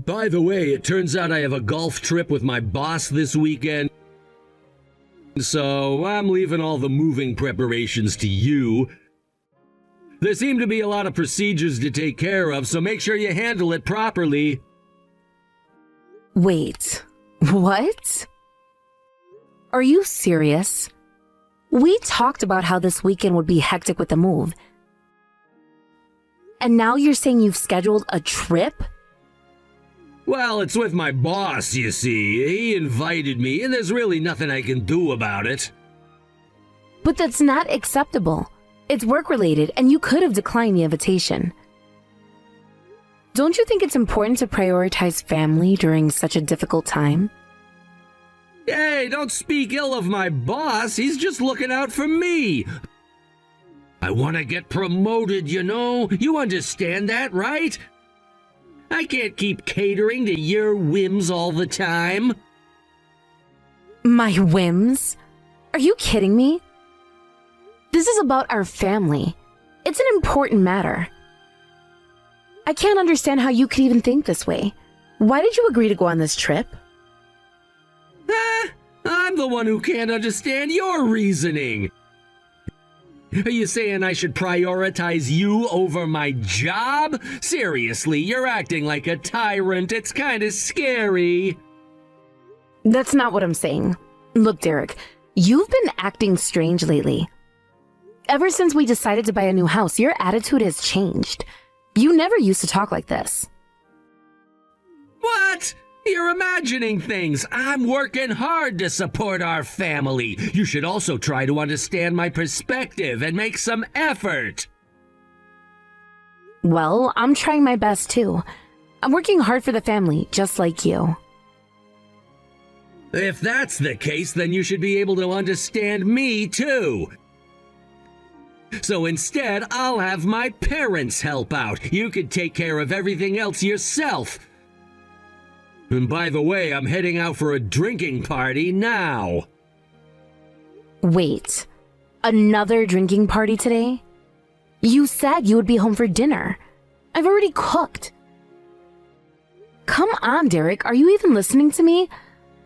By the way, it turns out I have a golf trip with my boss this weekend. So I'm leaving all the moving preparations to you. There seem to be a lot of procedures to take care of, so make sure you handle it properly. Wait, what? Are you serious? We talked about how this weekend would be hectic with the move. And now you're saying you've scheduled a trip? Well, it's with my boss, you see. He invited me, and there's really nothing I can do about it. But that's not acceptable. It's work-related, and you could have declined the invitation. Don't you think it's important to prioritize family during such a difficult time? Hey, don't speak ill of my boss. He's just looking out for me. I want to get promoted, you know. You understand that, right? I can't keep catering to your whims all the time. My whims? Are you kidding me? This is about our family. It's an important matter. I can't understand how you could even think this way. Why did you agree to go on this trip? I'm the one who can't understand your reasoning. Are you saying I should prioritize you over my job? Seriously, you're acting like a tyrant. It's kind of scary. That's not what I'm saying. Look, Derek, you've been acting strange lately. Ever since we decided to buy a new house, your attitude has changed. You never used to talk like this. What? You're imagining things. I'm working hard to support our family. You should also try to understand my perspective and make some effort. Well, I'm trying my best too. I'm working hard for the family, just like you. If that's the case, then you should be able to understand me too. So instead, I'll have my parents help out. You could take care of everything else yourself. And by the way, I'm heading out for a drinking party now. Wait, another drinking party today? You said you would be home for dinner. I've already cooked. Come on, Derek, are you even listening to me?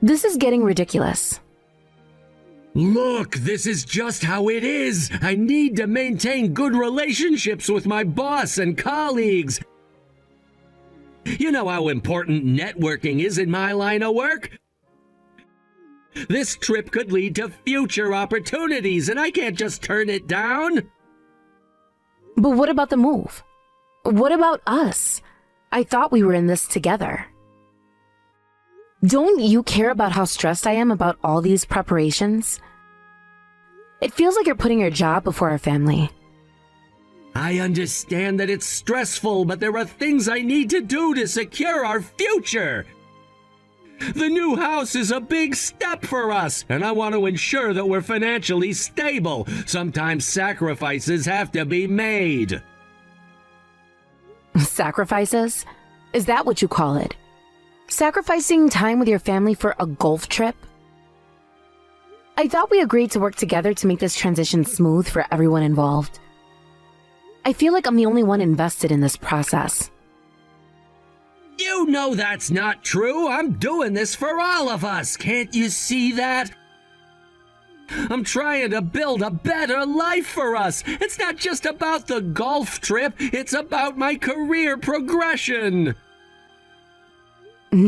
This is getting ridiculous. Look, this is just how it is. I need to maintain good relationships with my boss and colleagues. You know how important networking is in my line of work? This trip could lead to future opportunities, and I can't just turn it down. But what about the move? What about us? I thought we were in this together. Don't you care about how stressed I am about all these preparations? It feels like you're putting your job before our family. I understand that it's stressful, but there are things I need to do to secure our future. The new house is a big step for us, and I want to ensure that we're financially stable. Sometimes sacrifices have to be made. Sacrifices? Is that what you call it? Sacrificing time with your family for a golf trip? I thought we agreed to work together to make this transition smooth for everyone involved. I feel like I'm the only one invested in this process. You know that's not true. I'm doing this for all of us. Can't you see that? I'm trying to build a better life for us. It's not just about the golf trip. It's about my career progression.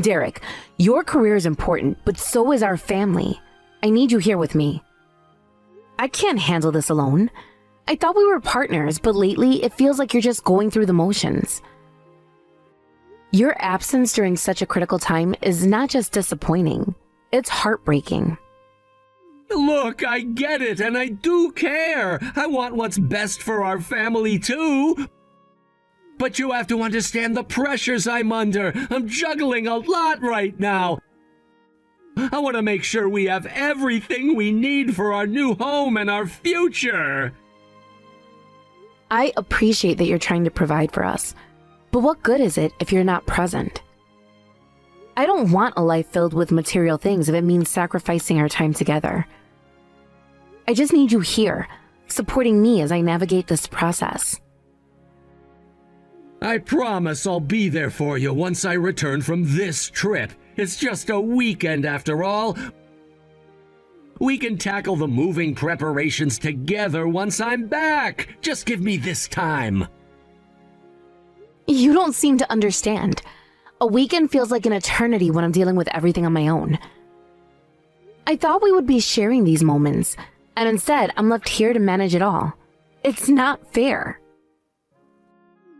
Derek, your career is important, but so is our family. I need you here with me. I can't handle this alone. I thought we were partners, but lately it feels like you're just going through the motions. Your absence during such a critical time is not just disappointing, it's heartbreaking. Look, I get it, and I do care. I want what's best for our family, too. But you have to understand the pressures I'm under. I'm juggling a lot right now. I want to make sure we have everything we need for our new home and our future. I appreciate that you're trying to provide for us, but what good is it if you're not present? I don't want a life filled with material things if it means sacrificing our time together. I just need you here, supporting me as I navigate this process. I promise I'll be there for you once I return from this trip. It's just a weekend after all. We can tackle the moving preparations together once I'm back. Just give me this time. You don't seem to understand. A weekend feels like an eternity when I'm dealing with everything on my own. I thought we would be sharing these moments, and instead I'm left here to manage it all. It's not fair.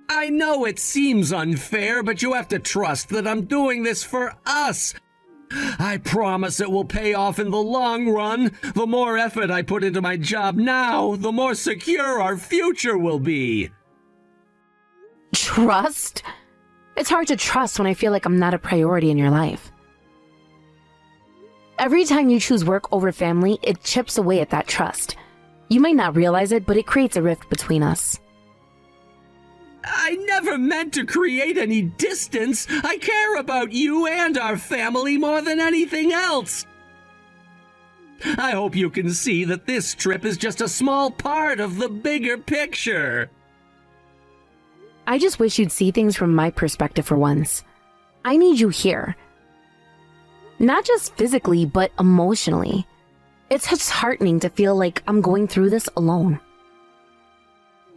I know it seems unfair, but you have to trust that I'm doing this for us. I promise it will pay off in the long run. The more effort I put into my job now, the more secure our future will be. Trust? It's hard to trust when I feel like I'm not a priority in your life. Every time you choose work over family, it chips away at that trust. You might not realize it, but it creates a rift between us. I never meant to create any distance. I care about you and our family more than anything else. I hope you can see that this trip is just a small part of the bigger picture. I just wish you'd see things from my perspective for once. I need you here. Not just physically, but emotionally. It's disheartening to feel like I'm going through this alone.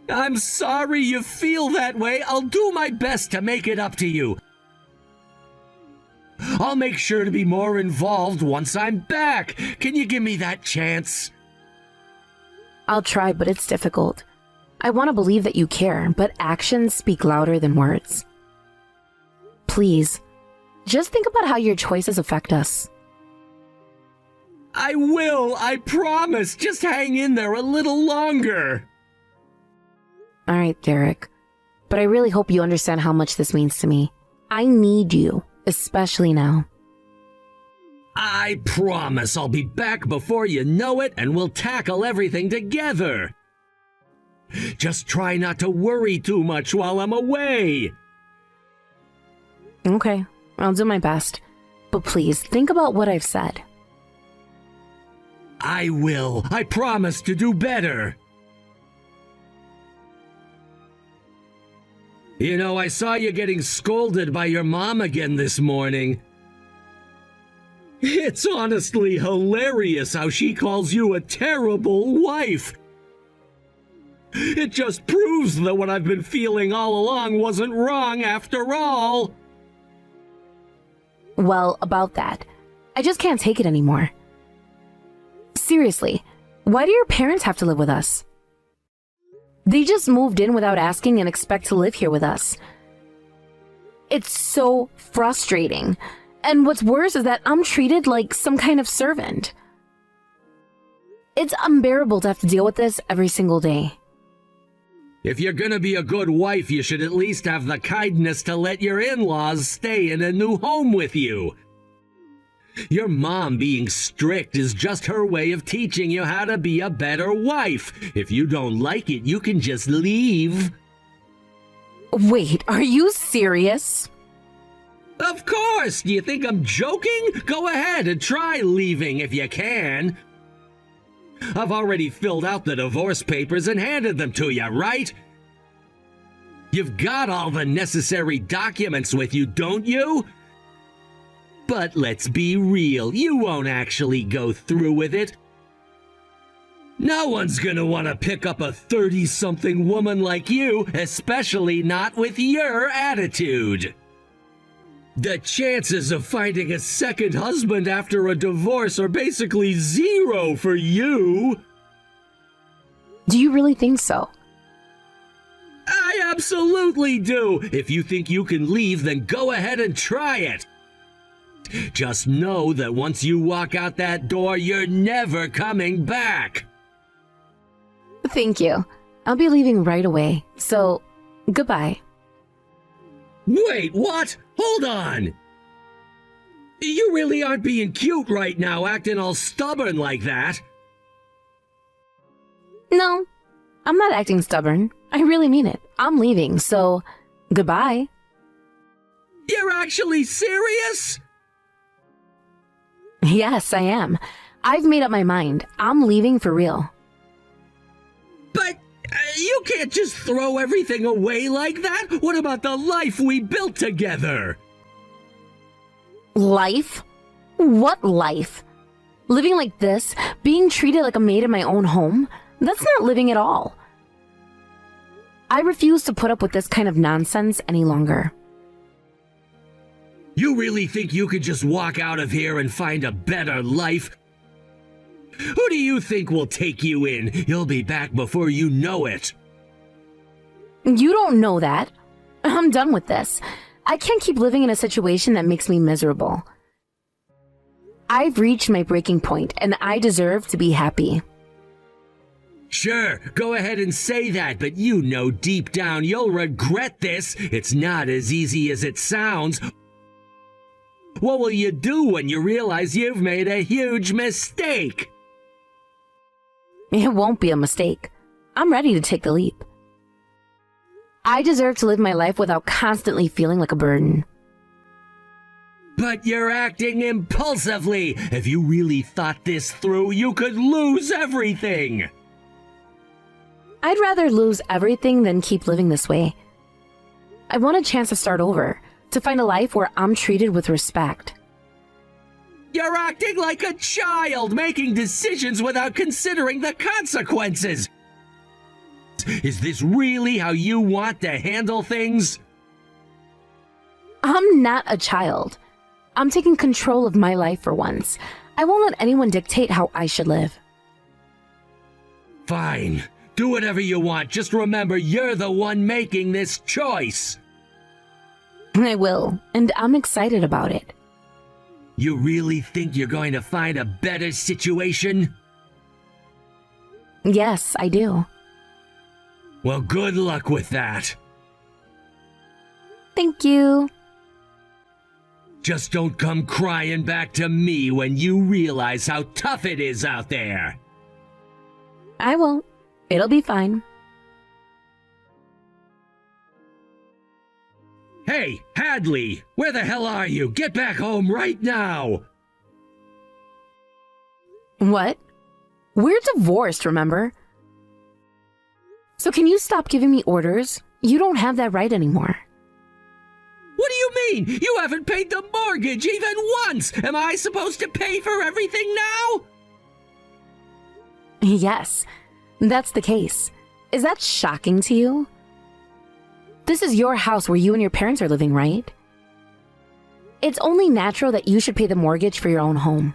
I'm sorry you feel that way. I'll do my best to make it up to you. I'll make sure to be more involved once I'm back. Can you give me that chance? I'll try, but it's difficult. I want to believe that you care, but actions speak louder than words. Please, just think about how your choices affect us. I will, I promise. Just hang in there a little longer. All right, Derek. But I really hope you understand how much this means to me. I need you, especially now. I promise I'll be back before you know it, and we'll tackle everything together. Just try not to worry too much while I'm away. Okay, I'll do my best. But please, think about what I've said. I will. I promise to do better. You know, I saw you getting scolded by your mom again this morning. It's honestly hilarious how she calls you a terrible wife. It just proves that what I've been feeling all along wasn't wrong after all. Well, about that, I just can't take it anymore. Seriously, why do your parents have to live with us? They just moved in without asking and expect to live here with us. It's so frustrating. And what's worse is that I'm treated like some kind of servant. It's unbearable to have to deal with this every single day. If you're gonna be a good wife, you should at least have the kindness to let your in-laws stay in a new home with you. Your mom being strict is just her way of teaching you how to be a better wife. If you don't like it, you can just leave. Wait, are you serious? Of course! Do you think I'm joking? Go ahead and try leaving if you can. I've already filled out the divorce papers and handed them to you, right? You've got all the necessary documents with you, don't you? But let's be real, you won't actually go through with it. No one's gonna want to pick up a 30-something woman like you, especially not with your attitude. The chances of finding a second husband after a divorce are basically zero for you. Do you really think so? I absolutely do. If you think you can leave, then go ahead and try it. Just know that once you walk out that door, you're never coming back. Thank you. I'll be leaving right away, so goodbye. Wait, what? Hold on! You really aren't being cute right now, acting all stubborn like that. No, I'm not acting stubborn. I really mean it. I'm leaving, so goodbye. You're actually serious? Yes, I am. I've made up my mind. I'm leaving for real. But you You can't just throw everything away like that. What about the life we built together? Life? What life? Living like this, being treated like a maid in my own home? That's not living at all. I refuse to put up with this kind of nonsense any longer. You really think you could just walk out of here and find a better life? Who do you think will take you in? You'll be back before you know it. You don't know that. I'm done with this. I can't keep living in a situation that makes me miserable. I've reached my breaking point, and I deserve to be happy. Sure, go ahead and say that, but you know deep down you'll regret this. It's not as easy as it sounds. What will you do when you realize you've made a huge mistake? It won't be a mistake. I'm ready to take the leap. I deserve to live my life without constantly feeling like a burden. But you're acting impulsively. If you really thought this through, you could lose everything. I'd rather lose everything than keep living this way. I want a chance to start over, to find a life where I'm treated with respect. You're acting like a child, making decisions without considering the consequences. Is this really how you want to handle things? I'm not a child. I'm taking control of my life for once. I won't let anyone dictate how I should live. Fine. Do whatever you want. Just remember, you're the one making this choice. I will, and I'm excited about it. You really think you're going to find a better situation? Yes, I do. Well, good luck with that. Thank you. Just don't come crying back to me when you realize how tough it is out there. I won't. It'll be fine. Hey, Hadley, where the hell are you? Get back home right now! What? We're divorced, remember? So can you stop giving me orders? You don't have that right anymore. What do you mean? You haven't paid the mortgage even once! Am I supposed to pay for everything now? Yes, that's the case. Is that shocking to you? This is your house where you and your parents are living, right? It's only natural that you should pay the mortgage for your own home.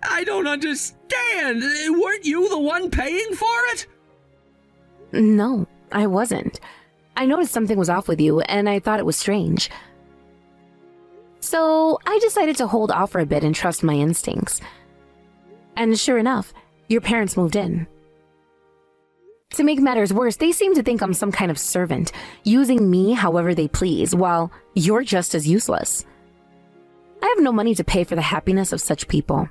I don't understand! Weren't you the one paying for it? No, I wasn't. I noticed something was off with you, and I thought it was strange. So I decided to hold off for a bit and trust my instincts. And sure enough, your parents moved in. To make matters worse, they seem to think I'm some kind of servant, using me however they please, while you're just as useless. I have no money to pay for the happiness of such people.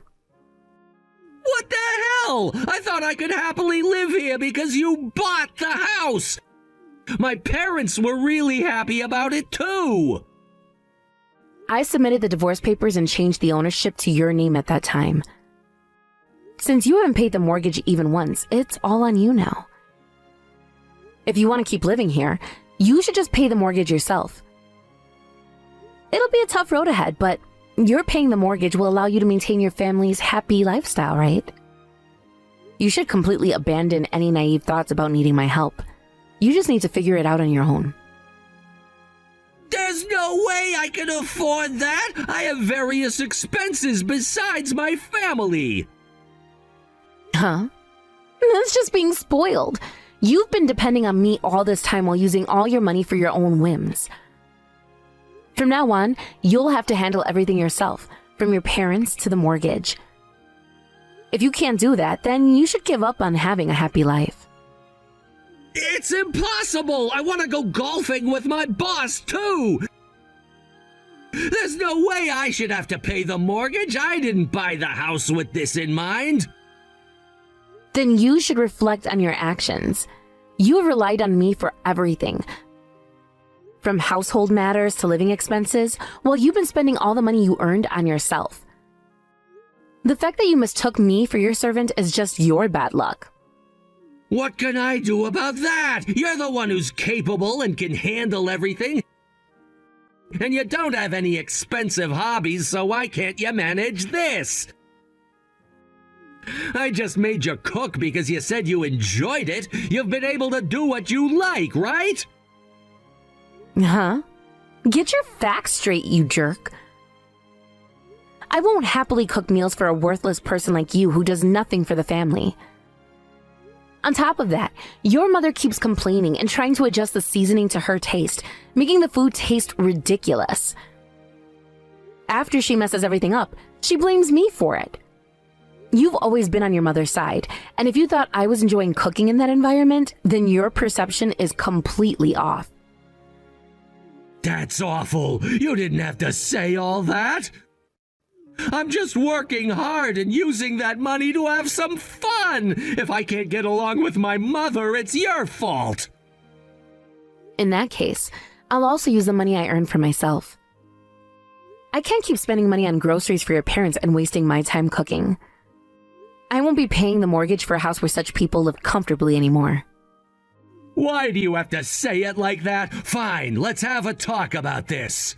What the hell? I thought I could happily live here because you bought the house! My parents were really happy about it too! I submitted the divorce papers and changed the ownership to your name at that time. Since you haven't paid the mortgage even once, it's all on you now. If you want to keep living here, you should just pay the mortgage yourself. It'll be a tough road ahead, but your paying the mortgage will allow you to maintain your family's happy lifestyle, right? You should completely abandon any naive thoughts about needing my help. You just need to figure it out on your own. There's no way I can afford that! I have various expenses besides my family! Huh? That's just being spoiled. You've been depending on me all this time while using all your money for your own whims. From now on, you'll have to handle everything yourself, from your parents to the mortgage. If you can't do that, then you should give up on having a happy life. It's impossible! I want to go golfing with my boss, too! There's no way I should have to pay the mortgage. I didn't buy the house with this in mind. Then you should reflect on your actions. You have relied on me for everything, from household matters to living expenses, while you've been spending all the money you earned on yourself. The fact that you mistook me for your servant is just your bad luck. What can I do about that? You're the one who's capable and can handle everything. And you don't have any expensive hobbies, so why can't you manage this? I just made you cook because you said you enjoyed it. You've been able to do what you like, right? Huh? Get your facts straight, you jerk. I won't happily cook meals for a worthless person like you who does nothing for the family. On top of that, your mother keeps complaining and trying to adjust the seasoning to her taste, making the food taste ridiculous. After she messes everything up, she blames me for it. You've always been on your mother's side, and if you thought I was enjoying cooking in that environment, then your perception is completely off. That's awful. You didn't have to say all that. I'm just working hard and using that money to have some fun. If I can't get along with my mother, it's your fault. In that case, I'll also use the money I earn for myself. I can't keep spending money on groceries for your parents and wasting my time cooking. I won't be paying the mortgage for a house where such people live comfortably anymore. Why do you have to say it like that? Fine, let's have a talk about this.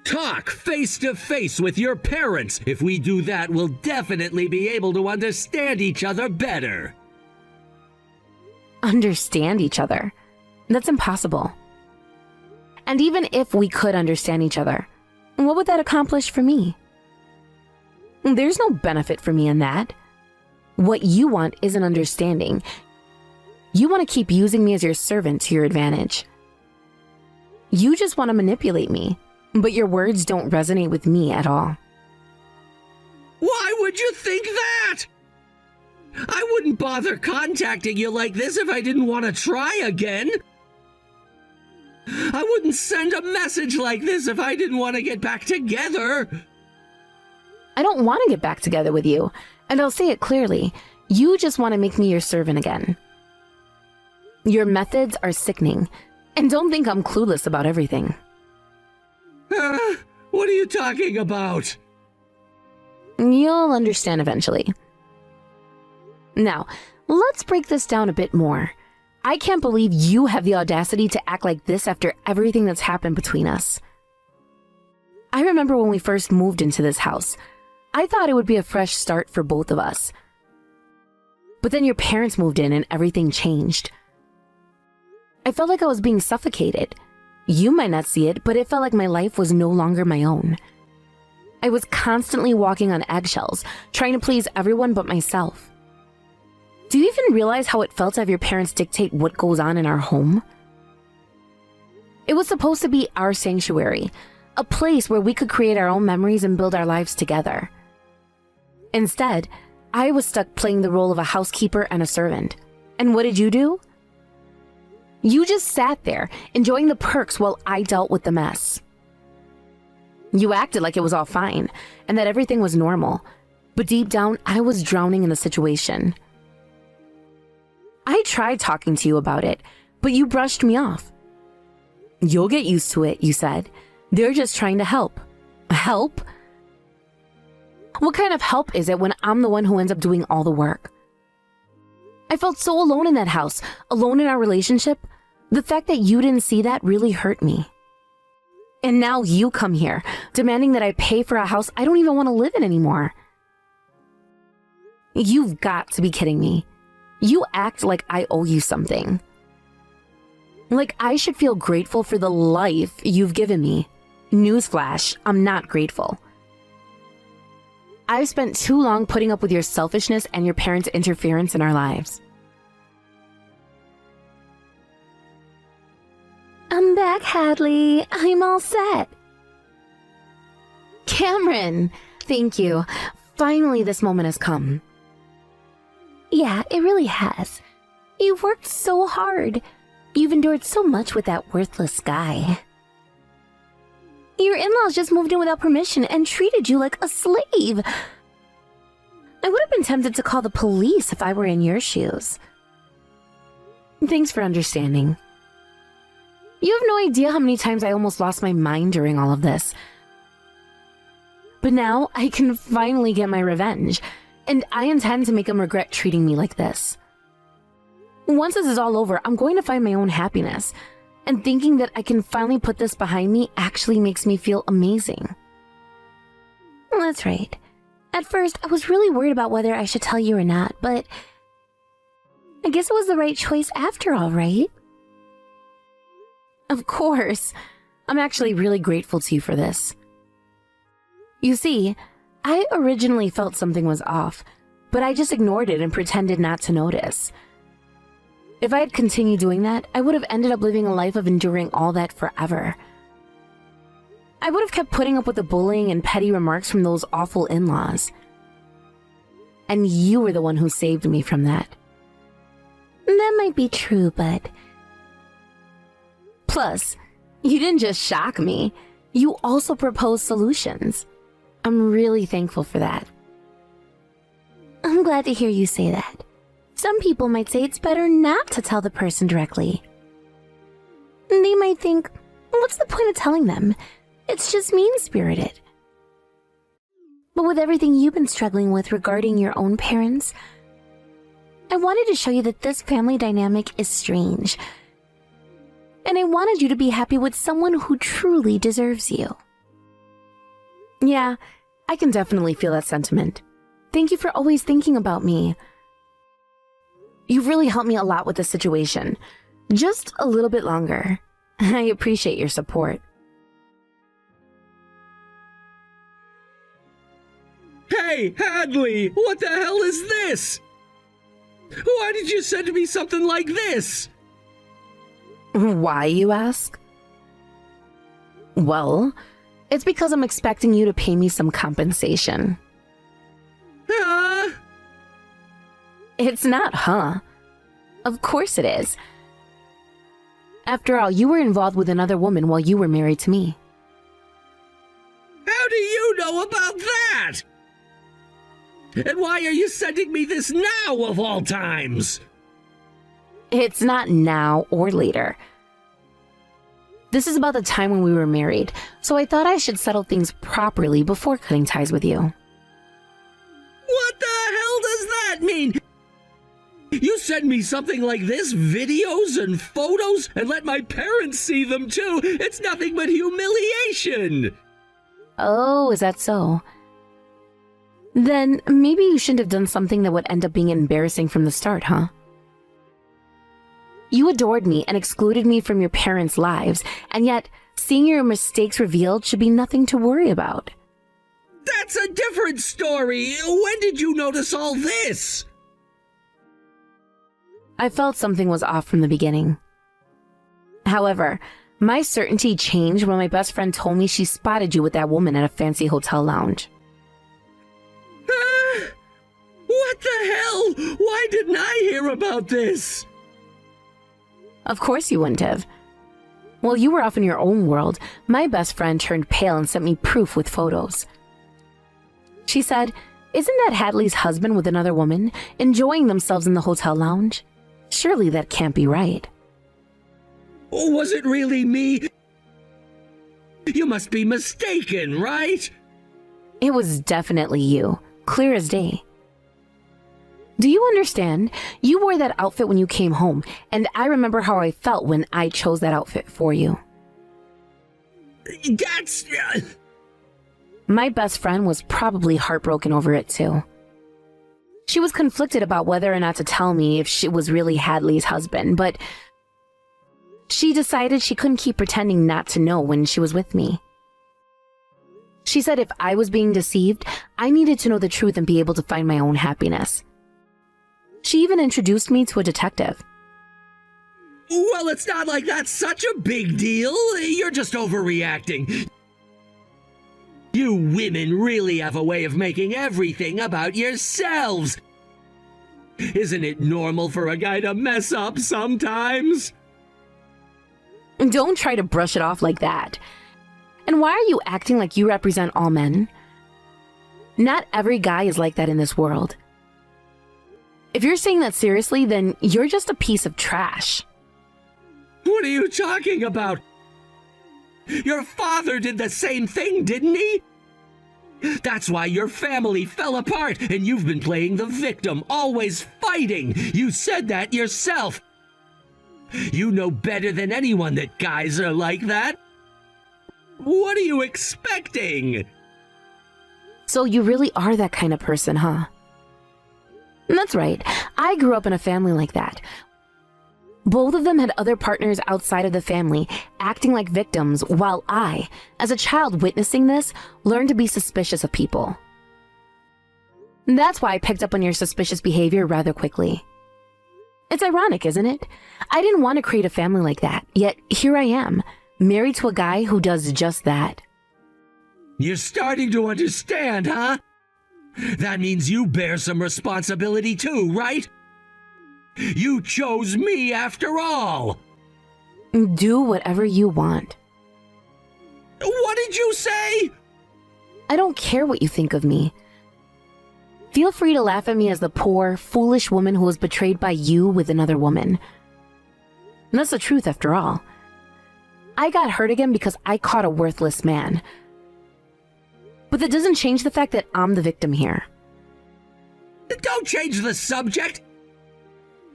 Talk face to face with your parents. If we do that, we'll definitely be able to understand each other better. Understand each other? That's impossible. And even if we could understand each other, what would that accomplish for me? There's no benefit for me in that. What you want is an understanding. You want to keep using me as your servant to your advantage. You just want to manipulate me, but your words don't resonate with me at all. Why would you think that? I wouldn't bother contacting you like this if I didn't want to try again. I wouldn't send a message like this if I didn't want to get back together. I don't want to get back together with you, and I'll say it clearly. You just want to make me your servant again. Your methods are sickening, and don't think I'm clueless about everything. What are you talking about? You'll understand eventually. Now, let's break this down a bit more. I can't believe you have the audacity to act like this after everything that's happened between us. I remember when we first moved into this house, I thought it would be a fresh start for both of us. But then your parents moved in and everything changed. I felt like I was being suffocated. You might not see it, but it felt like my life was no longer my own. I was constantly walking on eggshells, trying to please everyone but myself. Do you even realize how it felt to have your parents dictate what goes on in our home? It was supposed to be our sanctuary, a place where we could create our own memories and build our lives together. Instead, I was stuck playing the role of a housekeeper and a servant. And what did you do? You just sat there, enjoying the perks while I dealt with the mess. You acted like it was all fine, and that everything was normal. But deep down, I was drowning in the situation. I tried talking to you about it, but you brushed me off. You'll get used to it, you said. They're just trying to help. Help? What kind of help is it when I'm the one who ends up doing all the work? I felt so alone in that house, alone in our relationship. The fact that you didn't see that really hurt me. And now you come here, demanding that I pay for a house I don't even want to live in anymore. You've got to be kidding me. You act like I owe you something. Like I should feel grateful for the life you've given me. Newsflash, I'm not grateful. I've spent too long putting up with your selfishness and your parents' interference in our lives. I'm back, Hadley. I'm all set. Cameron, thank you. Finally, this moment has come. Yeah, it really has. You've worked so hard. You've endured so much with that worthless guy. Your in-laws just moved in without permission and treated you like a slave. I would have been tempted to call the police if I were in your shoes. Thanks for understanding. You have no idea how many times I almost lost my mind during all of this. But now I can finally get my revenge, and I intend to make him regret treating me like this. Once this is all over, I'm going to find my own happiness. And thinking that I can finally put this behind me actually makes me feel amazing. That's right. At first, I was really worried about whether I should tell you or not, but I guess it was the right choice after all, right? Of course. I'm actually really grateful to you for this. You see, I originally felt something was off, but I just ignored it and pretended not to notice. If I had continued doing that, I would have ended up living a life of enduring all that forever. I would have kept putting up with the bullying and petty remarks from those awful in-laws. And you were the one who saved me from that. That might be true, but... Plus, you didn't just shock me, you also proposed solutions. I'm really thankful for that. I'm glad to hear you say that. Some people might say it's better not to tell the person directly. They might think, what's the point of telling them? It's just mean-spirited. But with everything you've been struggling with regarding your own parents, I wanted to show you that this family dynamic is strange. And I wanted you to be happy with someone who truly deserves you. Yeah, I can definitely feel that sentiment. Thank you for always thinking about me. You've really helped me a lot with this situation. Just a little bit longer. I appreciate your support. Hey, Hadley! What the hell is this? Why did you send me something like this? Why, you ask? Well, it's because I'm expecting you to pay me some compensation. It's not, huh? Of course it is. After all, you were involved with another woman while you were married to me. How do you know about that? And why are you sending me this now, of all times? It's not now or later. This is about the time when we were married, so I thought I should settle things properly before cutting ties with you. What the hell does that mean? You send me something like this, videos and photos, and let my parents see them too. It's nothing but humiliation. Oh, is that so? Then maybe you shouldn't have done something that would end up being embarrassing from the start, huh? You adored me and excluded me from your parents' lives, and yet seeing your mistakes revealed should be nothing to worry about. That's a different story. When did you notice all this? I felt something was off from the beginning. However, my certainty changed when my best friend told me she spotted you with that woman at a fancy hotel lounge. What the hell? Why didn't I hear about this? Of course you wouldn't have. While you were off in your own world, my best friend turned pale and sent me proof with photos. She said, "Isn't that Hadley's husband with another woman, enjoying themselves in the hotel lounge? Surely that can't be right." Was it really me? You must be mistaken, right? It was definitely you, clear as day. Do you understand? You wore that outfit when you came home, and I remember how I felt when I chose that outfit for you. That's... My best friend was probably heartbroken over it too. She was conflicted about whether or not to tell me if she was really Hadley's husband, but she decided she couldn't keep pretending not to know when she was with me. She said if I was being deceived, I needed to know the truth and be able to find my own happiness. She even introduced me to a detective. Well, it's not like that's such a big deal. You're just overreacting. You women really have a way of making everything about yourselves. Isn't it normal for a guy to mess up sometimes? Don't try to brush it off like that. And why are you acting like you represent all men? Not every guy is like that in this world. If you're saying that seriously, then you're just a piece of trash. What are you talking about? Your father did the same thing, didn't he? That's why your family fell apart, and you've been playing the victim, always fighting fighting. You said that yourself. You know better than anyone that guys are like that. What are you expecting? So you really are that kind of person, huh? That's right. I grew up in a family like that. Both of them had other partners outside of the family, acting like victims, while I, as a child witnessing this, learned to be suspicious of people. That's why I picked up on your suspicious behavior rather quickly. It's ironic, isn't it? I didn't want to create a family like that, yet here I am, married to a guy who does just that. You're starting to understand, huh? That means you bear some responsibility too, right? You chose me after all! Do whatever you want. What did you say? I don't care what you think of me. Feel free to laugh at me as the poor, foolish woman who was betrayed by you with another woman. And that's the truth after all. I got hurt again because I caught a worthless man. But that doesn't change the fact that I'm the victim here. Don't change the subject!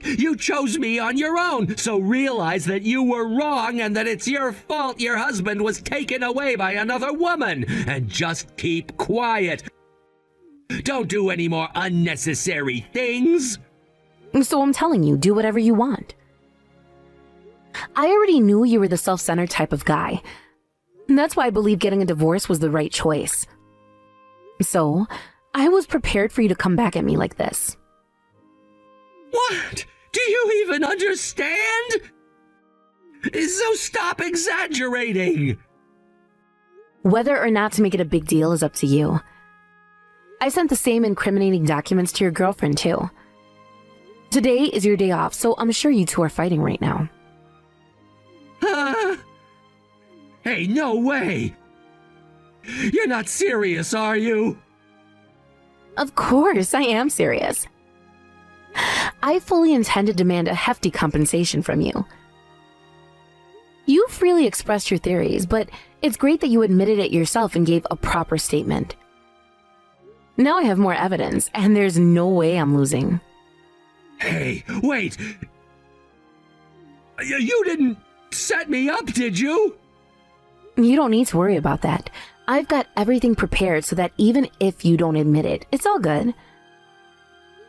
You chose me on your own, so realize that you were wrong and that it's your fault your husband was taken away by another woman, and just keep quiet. Don't do any more unnecessary things. So I'm telling you, do whatever you want. I already knew you were the self-centered type of guy. That's why I believe getting a divorce was the right choice. So, I was prepared for you to come back at me like this. What? Do you even understand? So stop exaggerating. Whether or not to make it a big deal is up to you. I sent the same incriminating documents to your girlfriend too. Today is your day off, so I'm sure you two are fighting right now. Hey, no way! You're not serious, are you? Of course, I am serious. I fully intend to demand a hefty compensation from you. You freely expressed your theories, but it's great that you admitted it yourself and gave a proper statement. Now I have more evidence, and there's no way I'm losing. Hey, wait! You didn't set me up, did you? You don't need to worry about that. I've got everything prepared so that even if you don't admit it, it's all good.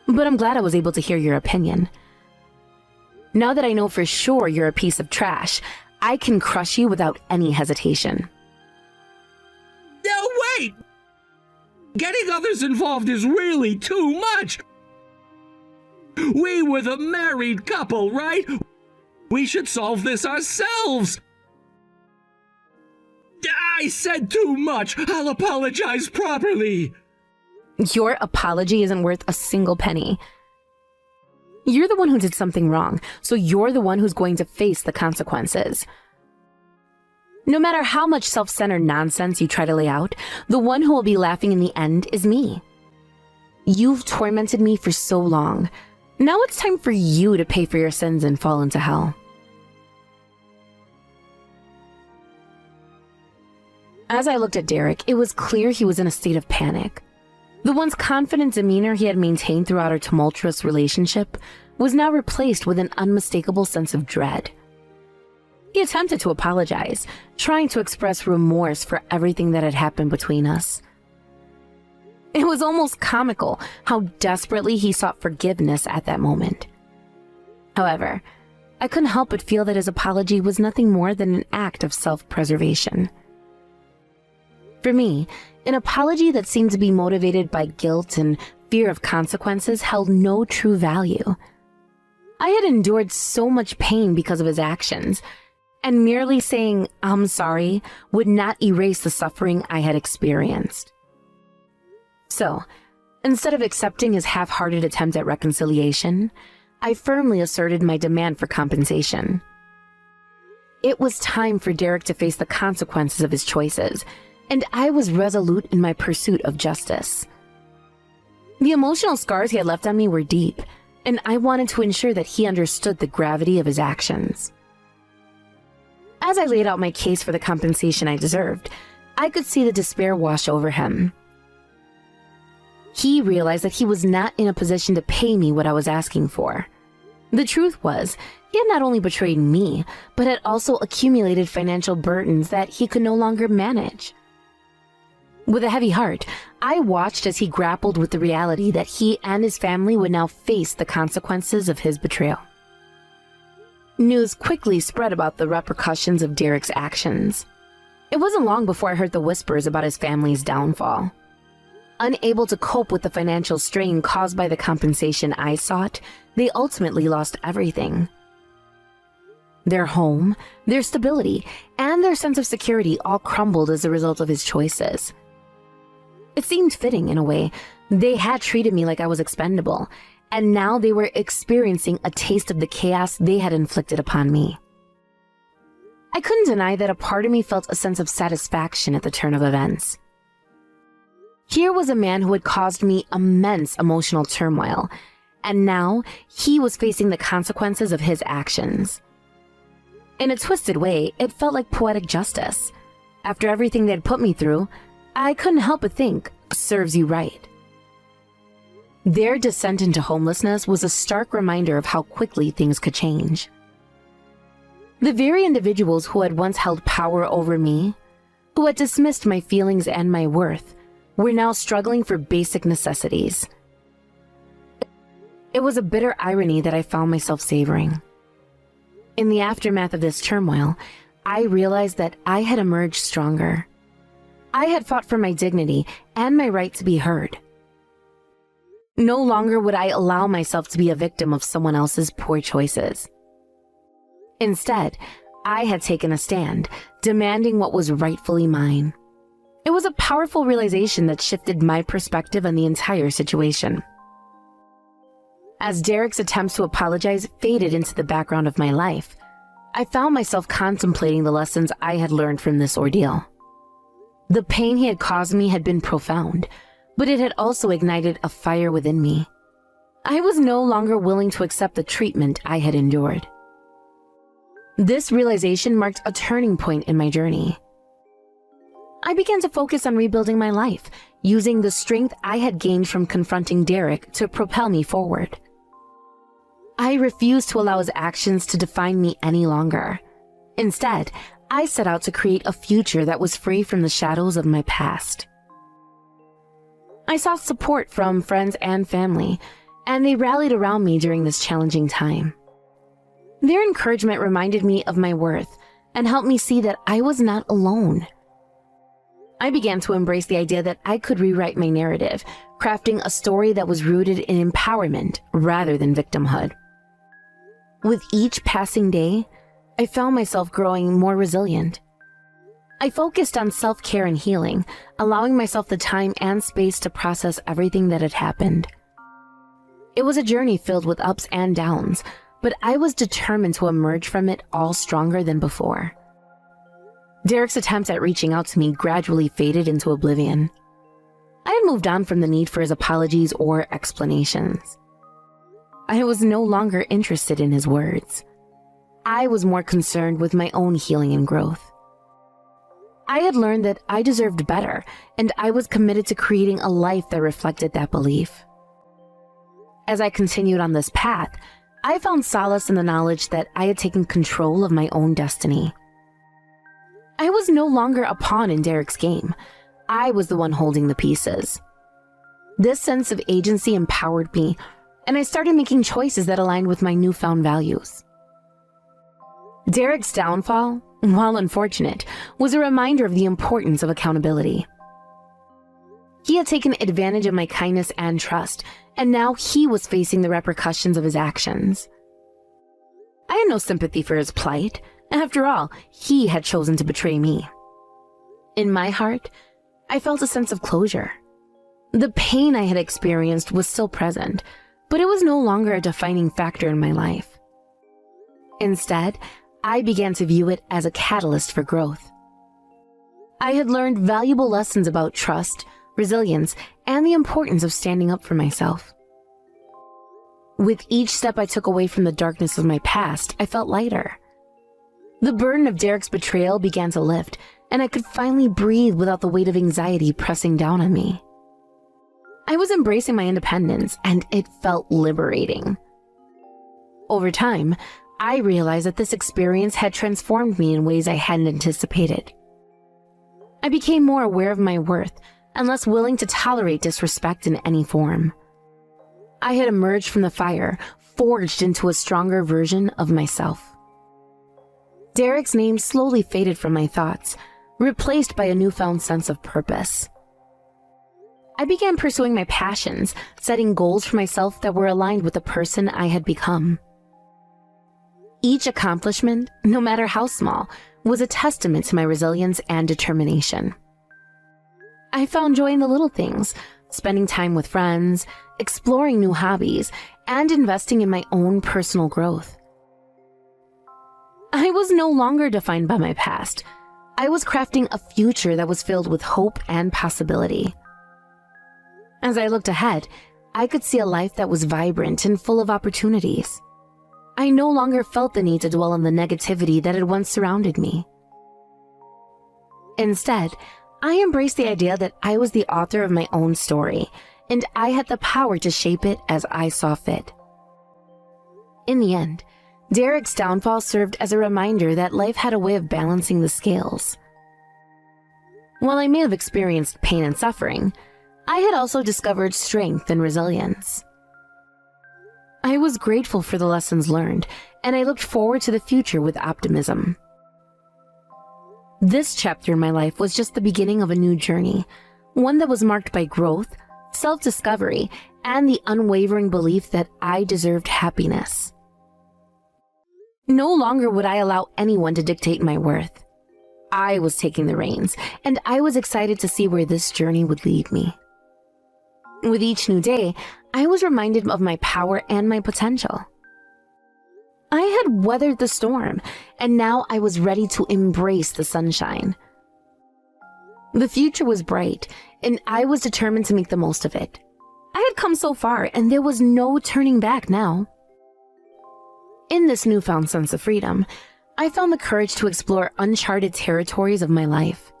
But I'm glad I was able to hear your opinion. Now that I know for sure you're a piece of trash, I can crush you without any hesitation. No, wait! Getting others involved is really too much! We were the married couple, right? We should solve this ourselves! I said too much! I'll apologize properly! Your apology isn't worth a single penny. You're the one who did something wrong, so you're the one who's going to face the consequences. No matter how much self-centered nonsense you try to lay out, the one who will be laughing in the end is me. You've tormented me for so long. Now it's time for you to pay for your sins and fall into hell. As I looked at Derek, it was clear he was in a state of panic. The once confident demeanor he had maintained throughout our tumultuous relationship was now replaced with an unmistakable sense of dread. He attempted to apologize, trying to express remorse for everything that had happened between us. It was almost comical how desperately he sought forgiveness at that moment. However, I couldn't help but feel that his apology was nothing more than an act of self-preservation. For me, an apology that seemed to be motivated by guilt and fear of consequences held no true value. I had endured so much pain because of his actions, and merely saying, "I'm sorry," would not erase the suffering I had experienced. So, instead of accepting his half-hearted attempt at reconciliation, I firmly asserted my demand for compensation. It was time for Derek to face the consequences of his choices, and I was resolute in my pursuit of justice. The emotional scars he had left on me were deep, and I wanted to ensure that he understood the gravity of his actions. As I laid out my case for the compensation I deserved, I could see the despair wash over him. He realized that he was not in a position to pay me what I was asking for. The truth was, he had not only betrayed me, but had also accumulated financial burdens that he could no longer manage. With a heavy heart, I watched as he grappled with the reality that he and his family would now face the consequences of his betrayal. News quickly spread about the repercussions of Derek's actions. It wasn't long before I heard the whispers about his family's downfall. Unable to cope with the financial strain caused by the compensation I sought, they ultimately lost everything. Their home, their stability, and their sense of security all crumbled as a result of his choices. It seemed fitting in a way. They had treated me like I was expendable, and now they were experiencing a taste of the chaos they had inflicted upon me. I couldn't deny that a part of me felt a sense of satisfaction at the turn of events. Here was a man who had caused me immense emotional turmoil, and now he was facing the consequences of his actions. In a twisted way, it felt like poetic justice. After everything they'd put me through, I couldn't help but think, serves you right. Their descent into homelessness was a stark reminder of how quickly things could change. The very individuals who had once held power over me, who had dismissed my feelings and my worth, were now struggling for basic necessities. It was a bitter irony that I found myself savoring. In the aftermath of this turmoil, I realized that I had emerged stronger. I had fought for my dignity and my right to be heard. No longer would I allow myself to be a victim of someone else's poor choices. Instead, I had taken a stand, demanding what was rightfully mine. It was a powerful realization that shifted my perspective on the entire situation. As Derek's attempts to apologize faded into the background of my life, I found myself contemplating the lessons I had learned from this ordeal. The pain he had caused me had been profound, but it had also ignited a fire within me. I was no longer willing to accept the treatment I had endured. This realization marked a turning point in my journey. I began to focus on rebuilding my life, using the strength I had gained from confronting Derek to propel me forward. I refused to allow his actions to define me any longer. Instead, I set out to create a future that was free from the shadows of my past. I sought support from friends and family, and they rallied around me during this challenging time. Their encouragement reminded me of my worth and helped me see that I was not alone. I began to embrace the idea that I could rewrite my narrative, crafting a story that was rooted in empowerment rather than victimhood. With each passing day, I found myself growing more resilient. I focused on self-care and healing, allowing myself the time and space to process everything that had happened. It was a journey filled with ups and downs, but I was determined to emerge from it all stronger than before. Derek's attempts at reaching out to me gradually faded into oblivion. I had moved on from the need for his apologies or explanations. I was no longer interested in his words. I was more concerned with my own healing and growth. I had learned that I deserved better, and I was committed to creating a life that reflected that belief. As I continued on this path, I found solace in the knowledge that I had taken control of my own destiny. I was no longer a pawn in Derek's game. I was the one holding the pieces. This sense of agency empowered me, and I started making choices that aligned with my newfound values. Derek's downfall, while unfortunate, was a reminder of the importance of accountability. He had taken advantage of my kindness and trust, and now he was facing the repercussions of his actions. I had no sympathy for his plight. After all, he had chosen to betray me. In my heart, I felt a sense of closure. The pain I had experienced was still present, but it was no longer a defining factor in my life. Instead, I began to view it as a catalyst for growth. I had learned valuable lessons about trust, resilience, and the importance of standing up for myself. With each step I took away from the darkness of my past, I felt lighter. The burden of Derek's betrayal began to lift, and I could finally breathe without the weight of anxiety pressing down on me. I was embracing my independence, and it felt liberating. Over time, I realized that this experience had transformed me in ways I hadn't anticipated. I became more aware of my worth and less willing to tolerate disrespect in any form. I had emerged from the fire, forged into a stronger version of myself. Derek's name slowly faded from my thoughts, replaced by a newfound sense of purpose. I began pursuing my passions, setting goals for myself that were aligned with the person I had become. Each accomplishment, no matter how small, was a testament to my resilience and determination. I found joy in the little things, spending time with friends, exploring new hobbies, and investing in my own personal growth. I was no longer defined by my past. I was crafting a future that was filled with hope and possibility. As I looked ahead, I could see a life that was vibrant and full of opportunities. I no longer felt the need to dwell on the negativity that had once surrounded me. Instead, I embraced the idea that I was the author of my own story, and I had the power to shape it as I saw fit. In the end, Derek's downfall served as a reminder that life had a way of balancing the scales. While I may have experienced pain and suffering, I had also discovered strength and resilience. I was grateful for the lessons learned, and I looked forward to the future with optimism. This chapter in my life was just the beginning of a new journey, one that was marked by growth, self-discovery, and the unwavering belief that I deserved happiness. No longer would I allow anyone to dictate my worth. I was taking the reins, and I was excited to see where this journey would lead me. With each new day, I was reminded of my power and my potential. I had weathered the storm, and now I was ready to embrace the sunshine. The future was bright, and I was determined to make the most of it. I had come so far, and there was no turning back now. In this newfound sense of freedom, I found the courage to explore uncharted territories of my life.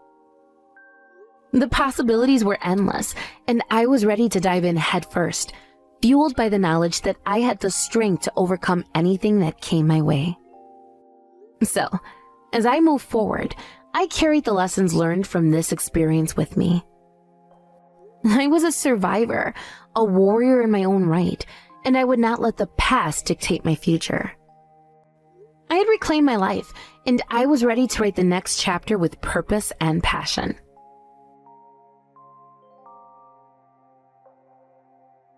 The possibilities were endless, and I was ready to dive in headfirst, fueled by the knowledge that I had the strength to overcome anything that came my way. So, as I moved forward, I carried the lessons learned from this experience with me. I was a survivor, a warrior in my own right, and I would not let the past dictate my future. I had reclaimed my life, and I was ready to write the next chapter with purpose and passion.